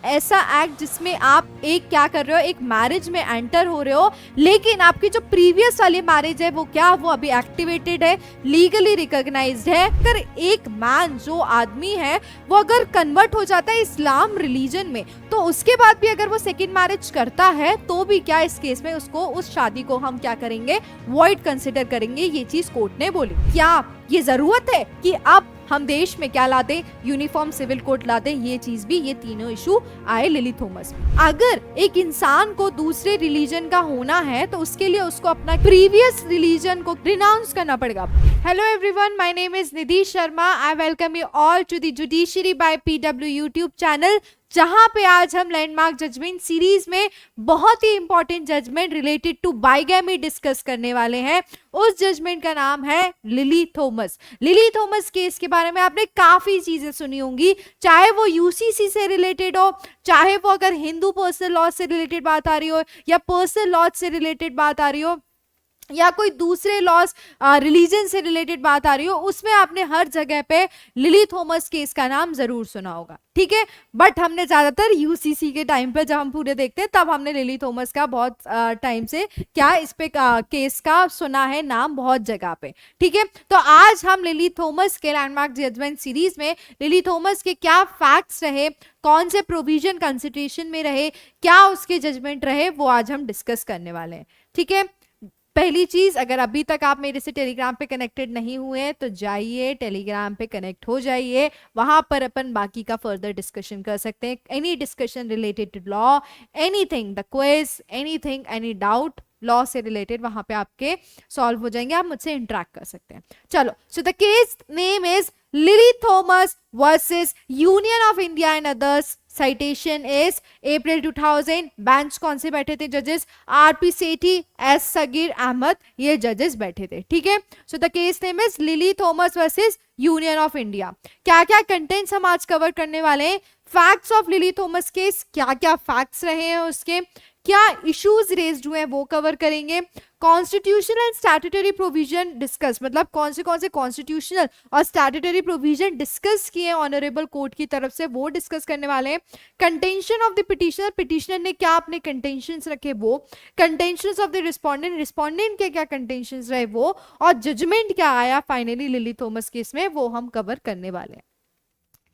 ऐसा एक्ट जिसमें आप एक क्या कर रहे हो, एक मैरिज में एंटर हो रहे हो, लेकिन आपकी जो प्रीवियस वाली मैरिज है वो क्या, वो अभी एक्टिवेटेड है, लीगली रिकॉग्नाइज्ड है। अगर एक मैन, जो आदमी है, वो अगर कन्वर्ट हो जाता है इस्लाम रिलीजन में, तो उसके बाद भी अगर वो सेकंड मैरिज करता है तो भी क्या इस केस में उसको, उस शादी को हम क्या करेंगे, वॉइड कंसिडर करेंगे। ये चीज कोर्ट ने बोली। क्या ये जरूरत है कि अब हम देश में क्या ला दें, यूनिफॉर्म सिविल कोड ला दें? ये चीज भी, ये तीनों इशू आए लिली थॉमस में। अगर एक इंसान को दूसरे रिलीजन का होना है तो उसके लिए उसको अपना प्रीवियस रिलीजन को रिनाउंस करना पड़ेगा। Hello everyone, my name is Nidhi Sharma. I welcome you all to the judiciary by PW YouTube channel, जहां पे आज हम लैंडमार्क जजमेंट सीरीज में बहुत ही important judgement related to bigamy discuss करने वाले हैं। उस जजमेंट का नाम है Lily Thomas. Lily Thomas case के बारे में आपने काफी चीजें सुनी होंगी, चाहे वो यूसीसी से रिलेटेड हो, चाहे वो अगर हिंदू पर्सनल लॉ से रिलेटेड बात आ रही हो, या पर्सनल लॉ से रिलेटेड बात आ रही हो, या कोई दूसरे लॉस रिलीजन से रिलेटेड बात आ रही हो, उसमें आपने हर जगह पे लिली थॉमस केस का नाम जरूर सुना होगा। ठीक है, बट हमने ज्यादातर यूसीसी के टाइम पे जब हम पूरे देखते हैं तब हमने लिली थॉमस का बहुत टाइम से क्या इस पे केस का सुना है नाम बहुत जगह पे। ठीक है, तो आज हम लिली थॉमस के लैंडमार्क जजमेंट सीरीज में लिली थॉमस के क्या फैक्ट्स रहे, कौन से प्रोविजन कंसिडरेशन में रहे, क्या उसके जजमेंट रहे, वो आज हम डिस्कस करने वाले हैं। ठीक है, पहली चीज, अगर अभी तक आप मेरे से टेलीग्राम पे कनेक्टेड नहीं हुए हैं तो जाइए टेलीग्राम पे कनेक्ट हो जाइए, वहां पर अपन बाकी का फर्दर डिस्कशन कर सकते हैं। Any discussion related to law, anything, the quiz, anything, any doubt law से रिलेटेड वहां पे आपके सॉल्व हो जाएंगे, आप मुझसे इंटरेक्ट कर सकते हैं। चलो, so the case name is lily Thomas versus Union of India and others. Citation is April 2000। Bench कौन से बैठे थे जजेस? आरपी सेठी, एस सगीर अहमद, ये जजेस बैठे थे। ठीक है, so the case name is lily Thomas versus Union of India. क्या क्या कंटेंट्स हम आज कवर करने वाले हैं? Facts of lily Thomas case, क्या क्या फैक्ट्स रहे हैं उसके, क्या इश्यूज रेज्ड हुए हैं वो कवर करेंगे। Constitutional and statutory provision discuss, मतलब कौन से कॉन्स्टिट्यूशनल और स्टैट्यूटरी प्रोविजन डिस्कस किए ऑनरेबल कोर्ट की तरफ से, वो डिस्कस करने वाले हैं। Contention of the petitioner, petitioner ने क्या अपने कंटेंशंस रखे वो, contentions of the respondent, respondent के क्या कंटेंशंस रहे वो, और जजमेंट क्या आया फाइनली लिली थॉमस केस में, वो हम कवर करने वाले हैं।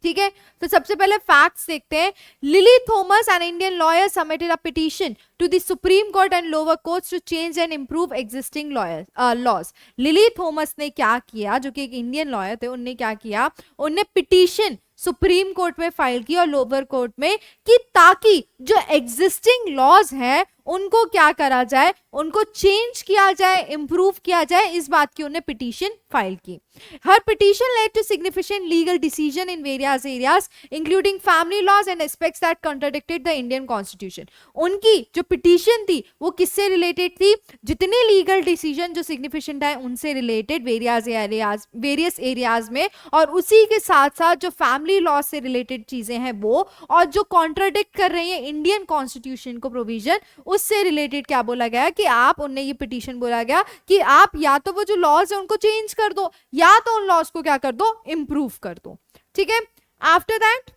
ठीक है, तो सबसे पहले फैक्ट्स देखते हैं। Lily Thomas an Indian lawyer submitted a petition to the Supreme Court and lower courts to change and improve existing laws. Lily Thomas ने क्या किया, जो कि एक इंडियन लॉयर थे, उनने क्या किया, उनने पिटीशन सुप्रीम कोर्ट में फाइल की और लोअर कोर्ट में, कि ताकि जो एग्जिस्टिंग लॉज हैं उनको क्या करा जाए, उनको चेंज किया जाए, इंप्रूव किया जाए, इस बात की उन्हें पिटीशन फाइल की। Her petition led to significant legal decision in various areas including family laws and aspects that contradicted the Indian constitution. उनकी जो पिटीशन थी वो किससे रिलेटेड थी? जितने लीगल डिसीजन जो सिग्निफिकेंट है उनसे रिलेटेड वेरियस एरियाज में, और उसी के साथ साथ जो फैमिली लॉ से रिलेटेड चीजें हैं वो, और जो कॉन्ट्राडिक्ट कर रही है इंडियन कॉन्स्टिट्यूशन को प्रोविजन, उससे रिलेटेड क्या बोला गया कि आप, उनने ये पिटीशन बोला गया कि आप या तो वो जो लॉज है उनको चेंज कर दो, या तो उन लॉज को क्या कर दो, इंप्रूव कर दो। ठीक है, आफ्टर दैट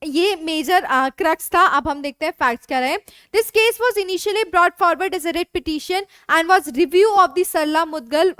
ये मेजर क्रक्स था। अब हम देखते हैं फैक्ट्स क्या रहे। This case was initially brought forward as a writ petition and was review of the Sarla Mudgal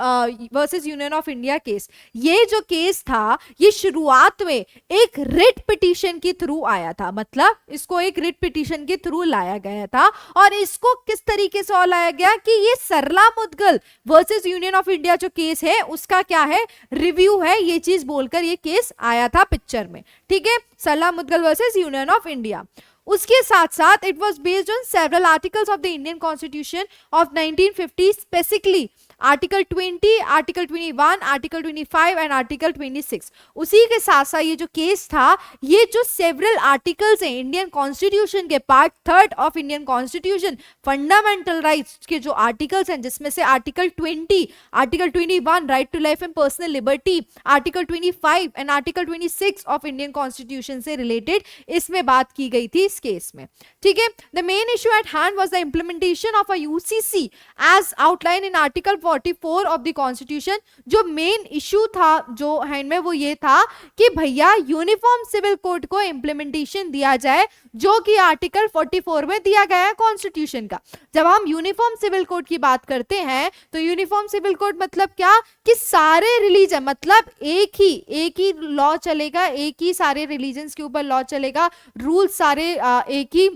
versus Union of India case. ये जो केस था ये शुरुआत में एक रिट पिटीशन के थ्रू आया था, मतलब इसको एक रिट पिटीशन के थ्रू लाया गया था। और इसको किस तरीके से और लाया गया कि ये Sarla Mudgal versus Union of India जो केस है उसका क्या है, रिव्यू है, ये चीज बोलकर ये केस आया था पिक्चर में। ठीक है, Sarla Mudgal versus Union of India. उसके साथ साथ it was based on several articles of the Indian constitution of 1950, specifically article 20, article 21, article 25 and article 26। उसी के साथ साथ ये जो केस था, ये जो सेवरल आर्टिकल्स हैं इंडियन कॉन्स्टिट्यूशन के, part 3 of Indian Constitution, fundamental rights के जो आर्टिकल्स हैं, जिसमें से article 20, article 21 right to life and personal liberty, article 25 and article 26 of Indian Constitution से रिलेटेड इसमें बात की गई थी इस केस में। ठीक है, the main issue at hand was the implementation of a UCC as outline in article 44 of the Constitution जो मेन इशू था जो हैंड में वो ये था कि भैया यूनिफॉर्म सिविल कोड को इम्प्लीमेंटेशन दिया जाए जो कि आर्टिकल 44 में दिया गया है कॉन्स्टिट्यूशन का। जब हम यूनिफॉर्म सिविल कोड की बात करते हैं तो यूनिफॉर्म सिविल कोड मतलब क्या कि सारे रिलीजन मतलब एक ही लॉ चलेगा, एक ही सारे रिलीजन्स के ऊपर लॉ चलेगा, रूल सारे एक ही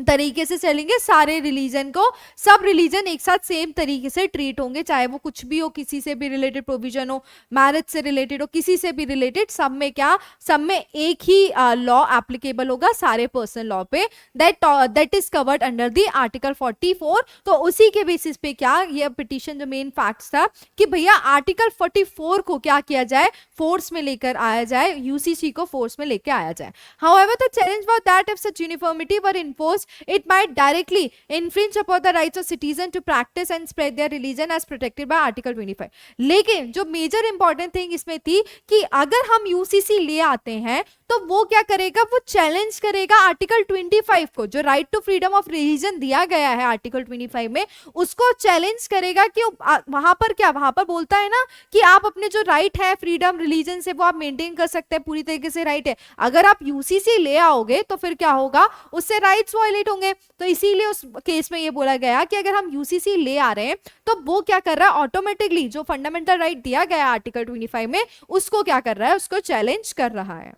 तरीके से चलेंगे, सारे रिलीजन को सब रिलीजन एक साथ सेम तरीके से ट्रीट होंगे, चाहे वो कुछ भी हो, किसी से भी रिलेटेड प्रोविजन हो, मैरिज से रिलेटेड हो, किसी से भी रिलेटेड, सब में क्या, सब में एक ही लॉ एप्लीकेबल होगा सारे पर्सनल लॉ पे, that is covered under the article 44। तो उसी के बेसिस पे क्या ये पिटीशन जो मेन फैक्ट्स था कि भैया आर्टिकल 44 को क्या किया जाए, फोर्स में लेकर आया जाए, यूसीसी को फोर्स में लेकर आया जाए। However the challenge was that if such uniformity were enforced it might directly infringe upon the rights of citizens to practice and spread their religion as protected by article 25। लेकिन जो major important thing इसमें थी कि अगर हम UCC ले आते हैं तो वो क्या करेगा, वो चैलेंज करेगा आर्टिकल 25 को, जो right to freedom of religion दिया गया है आर्टिकल 25 में, उसको चैलेंज करेगा कि वहां पर क्या, वहां पर बोलता है ना कि आप अपने जो राइट है फ्रीडम रिलीजन से वो आप मेंटेन कर सकते हैं, पूरी तरीके से राइट है। अगर आप यूसीसी ले आओगे तो फिर क्या होगा, उससे राइट्स वायलेट होंगे। तो इसीलिए उस केस में ये बोला गया कि अगर हम यूसीसी ले आ रहे हैं तो वो क्या कर रहा है, ऑटोमेटिकली जो फंडामेंटल राइट दिया गया आर्टिकल 25 में उसको क्या कर रहा है, उसको चैलेंज कर रहा है।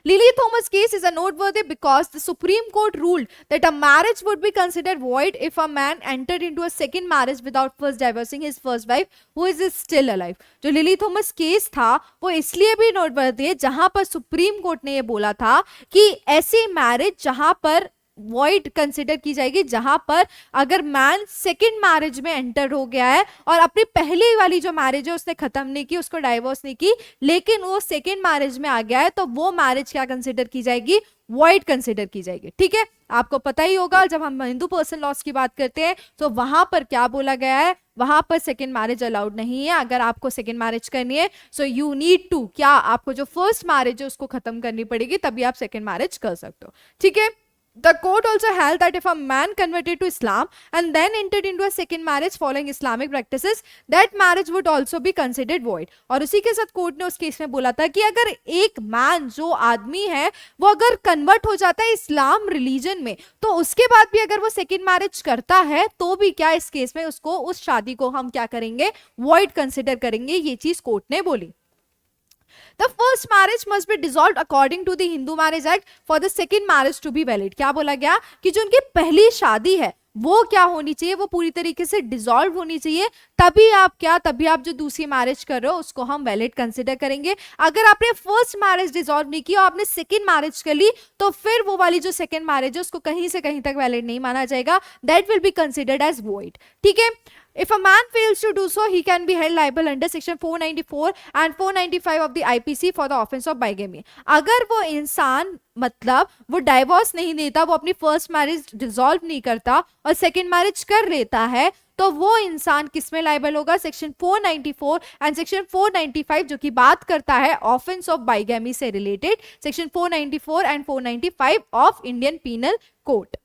Lily Thomas case is a noteworthy because the Supreme Court ruled that a marriage would be considered void if a man entered into a second marriage without first divorcing his first wife who is still alive। जो lily Thomas case था वो इसलिए भी noteworthy है जहां पर supreme court ने ये बोला था कि ऐसी मैरिज जहां पर वॉइड कंसिडर की जाएगी, जहां पर अगर मैन सेकंड मैरिज में एंटर हो गया है और अपनी पहली वाली जो मैरिज है उसने खत्म नहीं की, उसको डाइवोर्स नहीं की, लेकिन वो सेकंड मैरिज में आ गया है, तो वो मैरिज क्या कंसिडर की जाएगी, वॉइड कंसिडर की जाएगी। ठीक है, आपको पता ही होगा जब हम हिंदू पर्सन लॉस की बात करते हैं तो वहां पर क्या बोला गया है, वहां पर सेकंड मैरिज अलाउड नहीं है। अगर आपको सेकंड मैरिज करनी है सो यू नीड टू, क्या आपको जो फर्स्ट मैरिज है उसको खत्म करनी पड़ेगी, तभी आप सेकंड मैरिज कर सकते हो। ठीक है, The court also held that if a man converted to Islam and then entered into a second marriage following Islamic practices, that marriage would also be considered void। और उसी के साथ कोर्ट ने उस केस में बोला था कि अगर एक मैन, जो आदमी है, वो अगर कन्वर्ट हो जाता है इस्लाम रिलीजन में, तो उसके बाद भी अगर वो सेकेंड मैरिज करता है तो भी क्या इस केस में उसको, उस शादी को हम क्या करेंगे, वॉइड कंसिडर करेंगे। ये चीज कोर्ट ने बोली। The first marriage must be dissolved according to the Hindu Marriage Act for the second marriage to be valid। क्या बोला गया कि जो उनकी पहली शादी है वो क्या होनी चाहिए, वो पूरी तरीके से डिसॉल्व होनी चाहिए, तभी आप क्या, तभी आप जो दूसरी मैरिज कर रहे हो उसको हम वैलिड कंसिडर करेंगे। अगर आपने फर्स्ट मैरिज डिसॉल्व नहीं की और आपने सेकंड मैरिज कर ली तो फिर वो वाली जो सेकंड मैरिज है उसको कहीं से कहीं तक वैलिड नहीं माना जाएगा, that will be considered as void. ठीक है, If a man fails to do so, he can be held liable under section 494 and 495 of the IPC for the offense of bigamy। अगर वो इंसान मतलब वो डाइवोर्स नहीं देता, वो अपनी फर्स्ट मैरिज डिसॉल्व नहीं करता और सेकंड मैरिज कर लेता है, तो वो इंसान किसमें लाइबल होगा, सेक्शन 494 एंड सेक्शन 495 जो कि बात करता है ऑफेंस ऑफ बाइगैमी से रिलेटेड, section 494 and 495 of Indian Penal Code.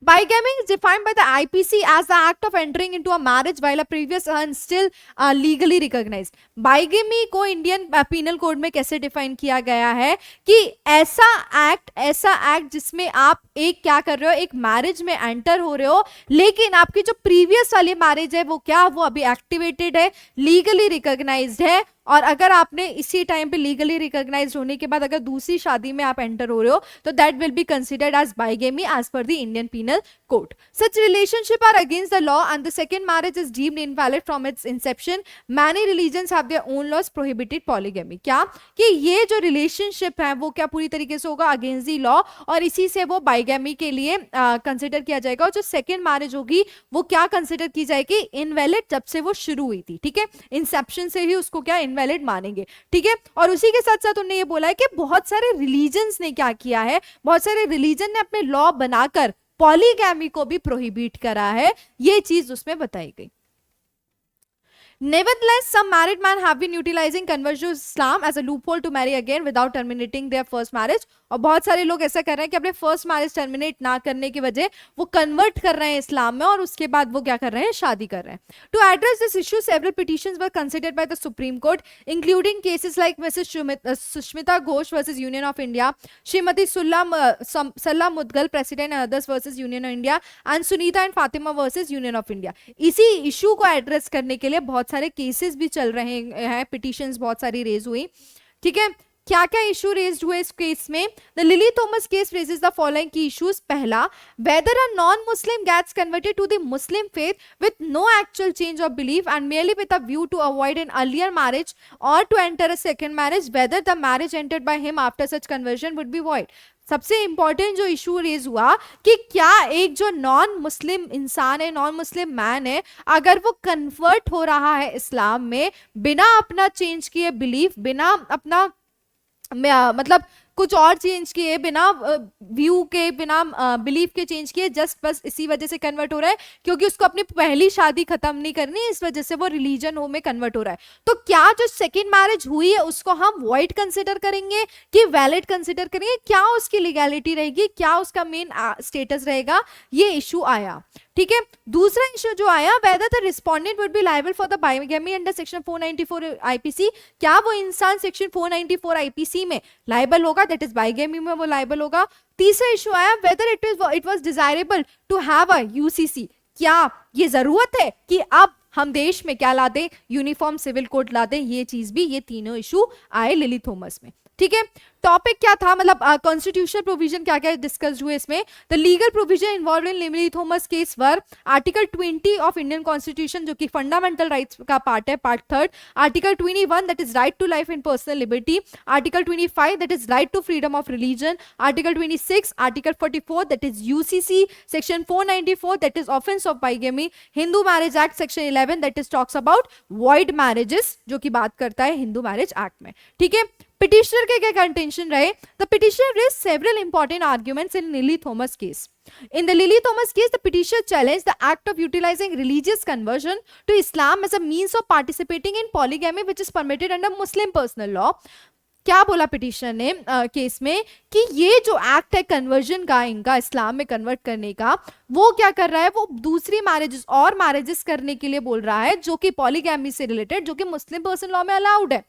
Bigamy is defined by the IPC as the act of entering into a marriage while a previous and still legally recognized। Bigamy को Indian Penal code में कैसे define किया गया है कि ऐसा act जिसमें आप एक क्या कर रहे हो, एक मैरिज में एंटर हो रहे हो, लेकिन आपकी जो प्रीवियस वाली मैरिज है वो क्या, वो अभी एक्टिवेटेड है, लीगली रिकॉग्नाइज्ड है, और अगर आपने इसी टाइम पे लीगली रिकॉग्नाइज्ड होने के बाद अगर दूसरी शादी में आप एंटर हो रहे हो तो that will be considered as bigamy as per the Indian Penal Code. Such relationship are against the law and the second marriage is deemed invalid from its inception. Many religions have their own laws prohibited polygamy. क्या कि ये जो relationship है वो क्या पूरी तरीके से होगा अगेंस्ट द लॉ, और इसी से वो बाइगैमी के लिए कंसिडर किया जाएगा। और जो सेकंड मैरिज होगी वो क्या कंसिडर की जाएगी, इनवैलिड, जब से वो शुरू हुई थी। ठीक है, इंसेप्शन से ही उसको क्या इनवैलिड मानेंगे। ठीक है, और उसी के साथ साथ उन्होंने ये बोला है कि बहुत सारे रिलीजन्स ने क्या किया है, बहुत सारे रिलीजन ने अपने लॉ बनाकर पॉलीगैमी को भी प्रोहिबिट करा है, ये चीज उसमें बताई गई। Nevertheless, some married men have been utilizing conversion to Islam as a loophole to marry again without terminating their first marriage और बहुत सारे लोग ऐसा कर रहे हैं कि अपने फर्स्ट मैरिज टर्मिनेट ना करने की वजह वो कन्वर्ट कर रहे हैं इस्लाम में और उसके बाद वो क्या कर रहे हैं, शादी कर रहे हैं. To address this issue several petitions were considered by the Supreme Court including cases like Mrs Sushmita Ghosh versus Union of India, Shrimati Sarla Mudgal president and others versus Union of India and Sunita and Fatima versus Union of India. इसी issue को address करने के लिए बहुत सारे cases भी चल रहे हैं, पिटिशंस बहुत सारी रेज हुई. ठीक है, क्या क्या इशू रेज्ड हुए इस केस में? The Lily Thomas case raises the following की इश्यूज. पहला, whether a non Muslim gets converted to the Muslim faith with no actual change of belief and merely with a view to avoid an earlier marriage or to enter a second marriage, whether the marriage entered by him after such conversion would be void. सबसे important जो issue raise हुआ कि क्या एक जो non Muslim इंसान है, non Muslim man है, अगर वो कन्वर्ट हो रहा है इस्लाम में बिना अपना चेंज किए बिलीफ, बिना अपना मतलब कुछ और चेंज किए, बिना व्यू के, बिना बिलीफ के चेंज किए, जस्ट बस इसी वजह से कन्वर्ट हो रहा है क्योंकि उसको अपनी पहली शादी खत्म नहीं करनी, इस वजह से वो रिलीजन हो में कन्वर्ट हो रहा है. तो क्या जो सेकंड मैरिज हुई है उसको हम वॉइड कंसिडर करेंगे कि वैलिड कंसिडर करेंगे? क्या उसकी लीगैलिटी रहेगी, क्या उसका मेन स्टेटस रहेगा? ये इशू आया. ठीक है, दूसरा इशू जो आया, whether the respondent would be liable for the bigamy under section 494 IPC. क्या वो इंसान सेक्शन 494 आईपीसी में लायबल होगा, दैट इज बाइगेमी में वो लायबल होगा. तीसरा इशू आया, whether it was desirable to have a UCC. क्या ये जरूरत है कि अब हम देश में क्या ला दें, यूनिफॉर्म सिविल कोड ला दें? ये चीज भी, ये तीनों इशू आए लिली थॉमस में. ठीक है, टॉपिक क्या था, मतलब कॉन्स्टिट्यूशनल प्रोविजन क्या क्या डिस्कस हुए इसमें. The legal provision involve in Lily Thomas case were article 20 of Indian Constitution जो कि फंडामेंटल राइट्स का पार्ट है, part 3. Article 21 that is right to life and personal liberty. Article 25 that is right to freedom of religion. Article 26, article 44 that is UCC. Section 494 that is offence of bigamy. Hindu marriage Act section 11 that is talks about void marriages, जो कि बात करता है Hindu marriage act में. ठीक है, petitioner के क्या कंटेंशन रहे? The petitioner raised several important arguments in Lily Thomas case. In the Lily Thomas case, the petitioner challenged the act of utilizing religious conversion to Islam as a means of participating in polygamy, which is permitted under Muslim personal law. क्या बोला petitioner ने case में कि ये जो act है conversion का, इनका इस्लाम में कन्वर्ट करने का, वो क्या कर रहा है, वो दूसरी मैरिजेस और मैरिजेस करने के लिए बोल रहा है जो कि पॉलीगैमी से रिलेटेड, जो कि मुस्लिम पर्सन लॉ में अलाउड है.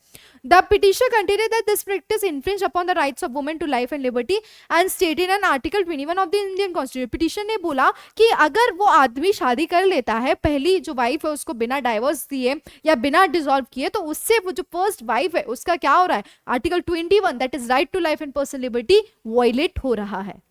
The petitioner continued that this practice infringe upon the rights of women to life and liberty and stated in article 21 of the Indian Constitution. Petitioner ने बोला कि अगर वो आदमी शादी कर लेता है, पहली जो वाइफ है उसको बिना डाइवोर्स दिए या बिना डिसॉल्व किए, तो उससे वो जो फर्स्ट वाइफ है उसका क्या हो रहा है, article 21 that is right to life and personal liberty violate हो रहा है.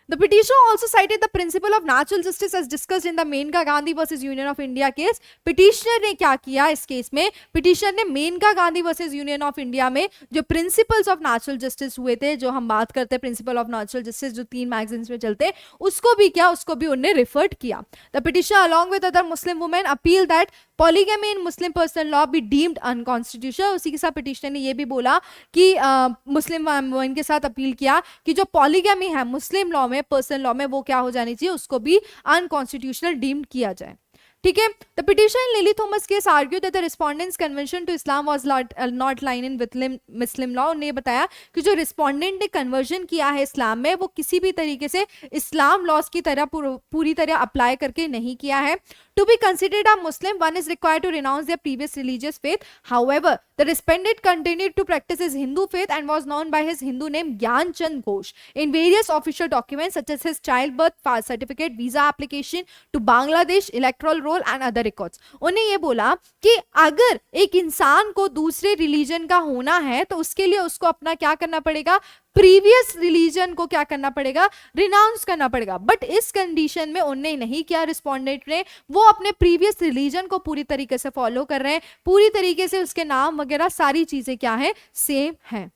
The petitioner also cited the principle of natural justice as discussed in the Menka Gandhi versus Union of India case. Petitioner ने क्या किया इस case में? Petitioner ने Maneka Gandhi versus Union of India में जो principles of natural justice हुए थे, जो हम बात करते हैं principle of natural justice जो 3 मैगजीन्स में चलते हैं, उसको भी क्या, उसको भी उन्हें referred किया. The petitioner along with other Muslim women appealed that polygamy in Muslim personal law be deemed unconstitutional. उसी के साथ petitioner ने ये भी बोला कि मुस्लिम वुमेन के साथ अपील किया कि जो पॉलीगैमी है मुस्लिम लॉ में, पर्सनल लॉ में, वो क्या हो जानी चाहिए, उसको भी अनकॉन्स्टिट्यूशनल डीम्ड किया जाए. ठीक है, the petition in Lily Thomas case argue that the respondents conversion to Islam was not line in with Muslim law. उन्हें बताया कि जो रिस्पोंडेंट ने कन्वर्जन किया है इस्लाम में, वो किसी भी तरीके से इस्लाम लॉज की तरह पूरी तरह अप्लाई करके नहीं किया है. To be considered a Muslim, one is required to renounce their previous religious faith. However, the respondent continued to practice his Hindu faith and was known by his Hindu name Gyan Chand Ghosh in various official documents such as his childbirth certificate, visa application to Bangladesh, electoral roll and other records. उन्हें ये बोला कि अगर एक इंसान को दूसरे religion का होना है तो उसके लिए उसको अपना क्या करना पड़ेगा, प्रीवियस रिलीजन को क्या करना पड़ेगा, रिनाउंस करना पड़ेगा. बट इस कंडीशन में उन्हें नहीं किया रिस्पोंडेंट ने, वो अपने प्रीवियस रिलीजन को पूरी तरीके से फॉलो कर रहे हैं, पूरी तरीके से उसके नाम वगैरह सारी चीजें क्या है, सेम है.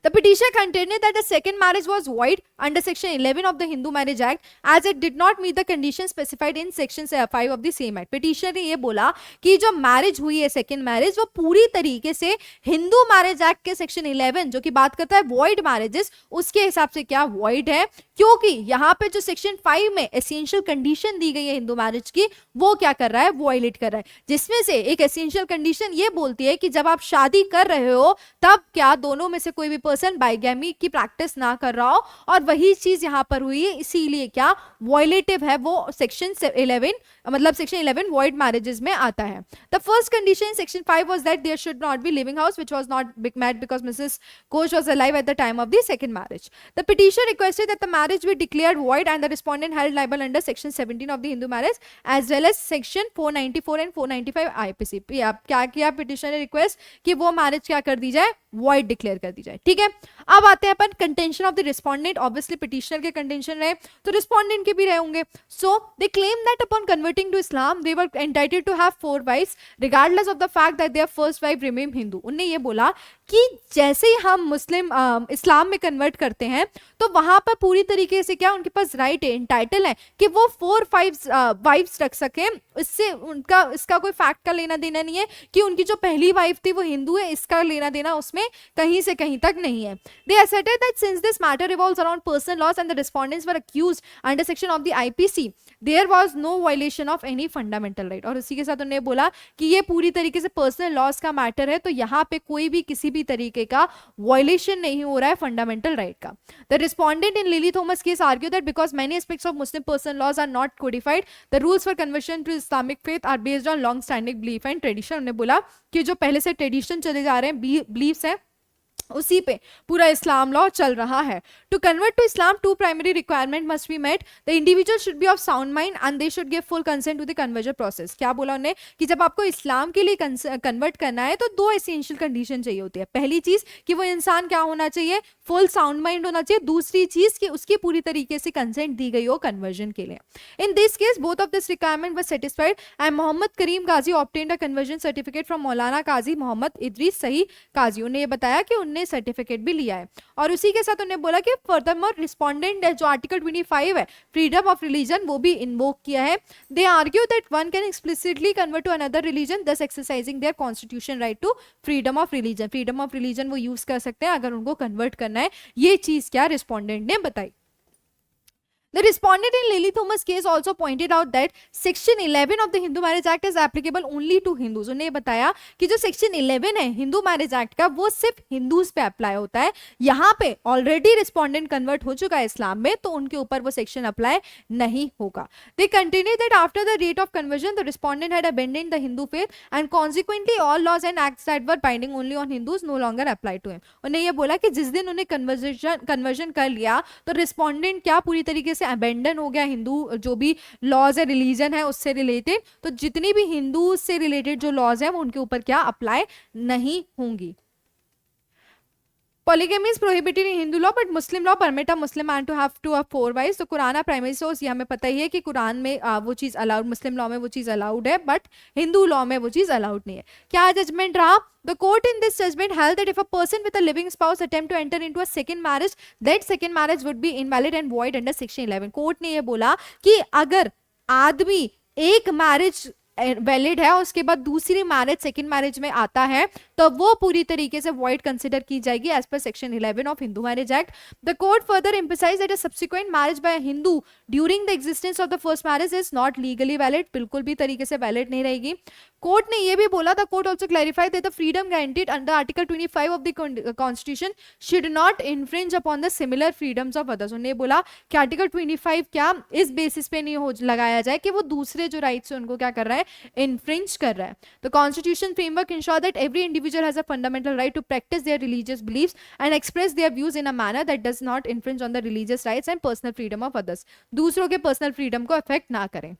The petitioner contended that the second marriage was void under section 11 of the Hindu Marriage Act as it did not meet the conditions specified in section 5 of the same act. Petitioner ने ये बोला कि जो marriage हुई है second marriage, वो पूरी तरीके से हिंदू मैरिज एक्ट के सेक्शन 11 जो कि बात करता है वॉइड मैरिजेस, उसके हिसाब से क्या वॉइड है, क्योंकि यहाँ पे जो सेक्शन 5 में एसेंशियल कंडीशन दी गई है हिंदू मैरिज की, वो क्या कर रहा है, वॉयलेट कर रहा है. जिसमें से एक एसेंशियल कंडीशन ये बोलती है कि जब आप शादी कर रहे हो तब क्या दोनों में से कोई भी पर्सन बाइगैमी की प्रैक्टिस ना कर रहा हो, और वही चीज यहाँ पर हुई है, इसीलिए क्या वॉयलेटिव है वो सेक्शन 11, मतलब सेक्शन 11 वॉइड मैरिजेस में आता है. The first condition section 5 was that there should not be living house which was not met because Mrs. Ghosh was alive at the time of the second marriage. The petitioner requested that the marriage be declared void and the respondent held liable under section 17 of the Hindu marriage as well as section 494 and 495 IPC. अब क्या किया petitioner ने request कि वो marriage क्या कर दी जाए, void declare कर दी जाए. ठीक है, अब आते हैं अपन contention of the respondent. Obviously petitioner के कंटेंशन रहे तो रिस्पोंडेंट के भी रहे होंगे. So they claim that upon converting to Islam they were entitled to have 4 wives regardless of the fact that their first wife remain Hindu. उन्होंने ये बोला कि जैसे ही हम मुस्लिम इस्लाम में कन्वर्ट करते हैं तो वहां पर पूरी तरीके से क्या उनके पास राइट है, एंटाइटल है कि वो 4 वाइफ्स रख सके. इससे उनका इसका कोई फैक्ट का लेना देना नहीं है कि उनकी जो पहली वाइफ थी वो हिंदू है, इसका लेना देना उसमें कहीं से कहीं तक नहीं है. They asserted that since this matter revolves around personal laws and the respondents were accused under section of the IPC, there was no violation of any fundamental right. और उसी के साथ उन्होंने बोला कि ये पूरी तरीके से पर्सनल लॉस का मैटर है, तो यहाँ पे कोई भी किसी भी तरीके का वायलेशन नहीं हो रहा है फंडामेंटल राइट का. The respondent in Lily Thomas case argue that because many aspects of Muslim personal laws are not codified, the rules for conversion to Islamic faith are based on long standing belief and tradition. उन्होंने बोला कि जो पहले से tradition चले जा रहे हैं, बिलीफ्स हैं, उसी पे पूरा इस्लाम लॉ चल रहा है. To convert to Islam 2 primary requirement must be met. The individual should be of sound mind and they should give full consent to the conversion process. क्या बोला उन्होंने कि जब आपको इस्लाम के लिए कन्वर्ट करना है तो 2 एसेंशियल कंडीशन चाहिए होती है. पहली चीज कि वो इंसान क्या होना चाहिए, फुल साउंड माइंड होना चाहिए. दूसरी चीज कि उसकी पूरी तरीके से कंसेंट दी गई हो कन्वर्जन के लिए. In this case both of this requirement were satisfied and Mohammed Karim Qazi obtained a conversion certificate from Maulana Qazi Mohammad Idris सही काजी. उन्हें ये बताया कि उन्हें सर्टिफिकेट भी लिया है. और उसी के साथ उन्होंने बोला कि फर्दरमोर रिस्पोंडेंट जो आर्टिकल 25 है फ्रीडम ऑफ रिलीजन वो भी इन्वोक किया है. They argue that one can explicitly convert to another religion thus exercising their constitution right to freedom of religion. Freedom of religion वो यूज कर सकते हैं अगर उनको कन्वर्ट करना है. ये चीज क्या रिस्पोंडेंट ने बताई. The respondent in Lily Thomas case also pointed out that Section 11 of the Hindu Marriage Act is applicable only to Hindus. उन्हें बताया कि जो Section 11 है हिंदू मैरिज एक्ट का वो सिर्फ हिंदूज पे अप्लाई होता है. यहाँ पे ऑलरेडी रिस्पोंडेंट कन्वर्ट हो चुका है इस्लाम में तो उनके ऊपर वो सेक्शन अप्लाई नहीं होगा. They continued that after the date of conversion the respondent had abandoned the Hindu faith and consequently all laws and acts that were binding only on Hindus no longer applied to him. उन्हें ये बोला कि जिस दिन उन्हें conversion कर लिया तो रिस्पोंडेंट क्या पूरी तरीके से अबेंडन हो गया हिंदू जो भी लॉज है रिलीजन है उससे रिलेटेड. तो जितनी भी हिंदू से रिलेटेड जो लॉज है वो उनके ऊपर क्या अप्लाई नहीं होंगी. Polygamy is prohibited in Hindu law, but Muslim law permit a Muslim man to have 4 wives. तो कुरान प्राइमरी सोर्स ये हमें पता ही है कि कुरान में वो चीज अलाउड, मुस्लिम लॉ में वो चीज अलाउड है बट हिंदू लॉ में वो चीज अलाउड नहीं है. क्या जजमेंट रहा? The court in this judgment held that if a person with a living spouse attempt to enter into a second marriage, that second marriage would be invalid and void under section 11. Court ने ये बोला कि अगर आदमी एक marriage valid है और उसके बाद दूसरी मैरिज सेकंड मैरिज में आता है तो वो पूरी तरीके से वॉइड कंसिडर की जाएगी एज पर section 11 of Hindu marriage act. The court further emphasised that a subsequent marriage by Hindu during the existence of the first marriage is not legally valid. बिल्कुल भी तरीके से वैलिड नहीं रहेगी. कोर्ट ने ये भी बोला, the court also clarified that the freedom guaranteed under article 25 of the constitution should not infringe upon the similar freedoms of others. उन्होंने बोला कि आर्टिकल 25 क्या इस बेसिस पे नहीं हो लगाया जाए कि वो दूसरे जो राइट्स है उनको क्या कर रहा है, इन्फ्रिंज कर रहा है. The constitution framework ensure that every individual has a fundamental right to practice their religious believes and express their views in a manner that does not infringe on the religious rights and personal freedom of others. दूसरों के personal freedom को affect ना करें.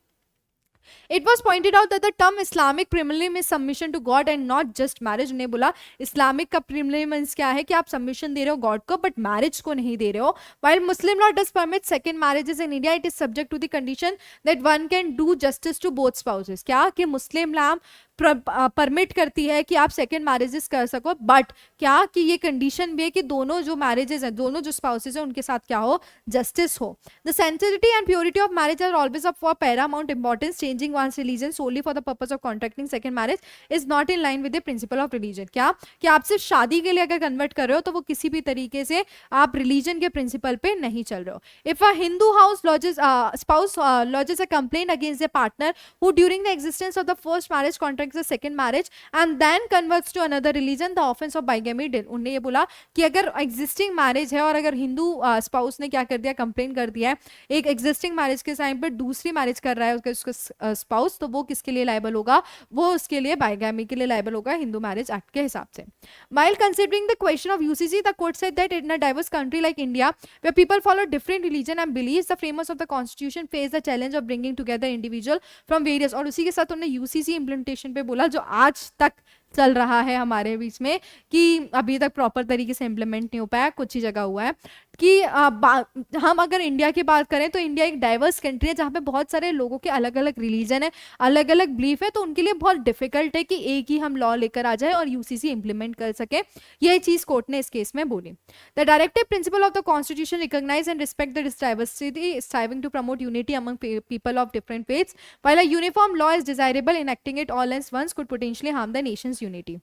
It was pointed out that the term Islamic prelim is submission to God and not just marriage. उन्हें बोला Islamic का prelim means क्या है कि आप सबमिशन दे रहे हो गॉड को बट मैरिज को नहीं दे रहे हो. While Muslim law does permit second marriages in India, it is subject to the condition that one can do justice to both spouses. क्या कि मुस्लिम लॉ परमिट करती है कि आप सेकेंड मैरिजेस कर सको बट क्या कि ये कंडीशन भी है कि दोनों जो मैरिजेस हैं, दोनों जो स्पाउसेस हैं उनके साथ क्या हो, जस्टिस हो. The sensitivity and purity of marriage are always of for paramount importance. Changing one's religion solely for the purpose of contracting second marriage is not in line with the principle of religion. क्या कि आप सिर्फ शादी के लिए अगर convert कर रहे हो तो वो किसी भी तरीके से आप रिलीजन के प्रिंसिपल पे नहीं चल रहे हो. If a Hindu house lodges spouse lodges a complaint against the partner who during the existence of the first marriage contract contracts the second marriage and then converts to another religion, the offence of bigamy did. उन्होंने ये बोला कि अगर existing marriage है और अगर Hindu spouse ने क्या कर दिया, कंप्लेन कर दिया है एक एग्जिस्टिंग मैरिज के टाइम पर दूसरी मैरिज कर रहा है उसका स्पाउस, तो वो किसके लिए लायबल होगा, वो उसके लिए बाइगेमी के लिए लायबल होगा हिंदू मैरिज एक्ट के हिसाब से। While considering the question of UCC, the court said that in a diverse country like India, where people follow different religion and beliefs, the framers of the constitution face the challenge of bringing together individual from various, और उसी के साथ उन्होंने UCC implementation पे बोला जो आज तक चल रहा है हमारे बीच में कि अभी तक प्रॉपर तरीके से इम्प्लीमेंट नहीं हो पाया, कुछ ही जगह हुआ है कि हम अगर इंडिया की बात करें तो इंडिया एक डाइवर्स कंट्री है जहाँ पे बहुत सारे लोगों के अलग अलग रिलीजन है, अलग अलग बिलीफ है, तो उनके लिए बहुत डिफिकल्ट है कि एक ही हम लॉ लेकर आ जाए और यूसीसी इंप्लीमेंट कर सके। यही चीज कोर्ट ने इस केस में बोली। The directive principle of the constitution recognise and respect the diversity, striving to promote unity among people of different faiths, while a uniform law is desirable, enacting it all at once could potentially harm the nation's unity.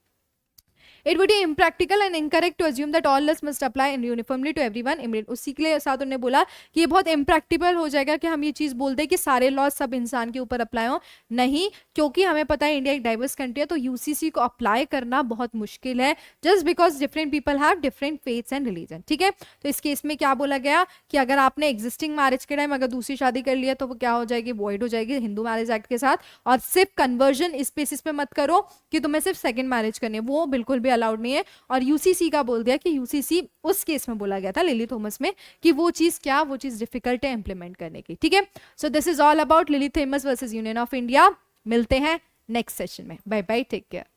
It would be impractical and incorrect to assume that all laws must apply uniformly to everyone. उसी के लिए साथ उन्होंने बोला कि ये बहुत impractical हो जाएगा कि हम ये चीज़ बोल दें कि सारे लॉज सब इंसान के ऊपर अप्लाई हो, नहीं, क्योंकि हमें पता है इंडिया एक डाइवर्स कंट्री है, तो यूसीसी को अप्लाई करना बहुत मुश्किल है, just because different people have different faiths and religion. ठीक है, तो इस केस में क्या बोला गया कि अगर आपने एग्जिस्टिंग मैरिज के टाइम अगर दूसरी शादी कर लिया तो वो क्या हो जाएगी, वॉइड हो जाएगी हिंदू मैरिज एक्ट के साथ, और सिर्फ कन्वर्जन इस बेसिस पे मत करो कि तुम्हें सिर्फ सेकंड मैरिज करनी है, वो बिल्कुल भी अलाउड नहीं है। और यूसीसी का बोल दिया कि यूसीसी उस केस में बोला गया था लिली थॉमस में कि वो चीज डिफिकल्ट है इंप्लीमेंट करने की। ठीक है, so this is all about lily Thomas versus Union of India. मिलते हैं नेक्स्ट सेशन में, बाय बाय, टेक केयर।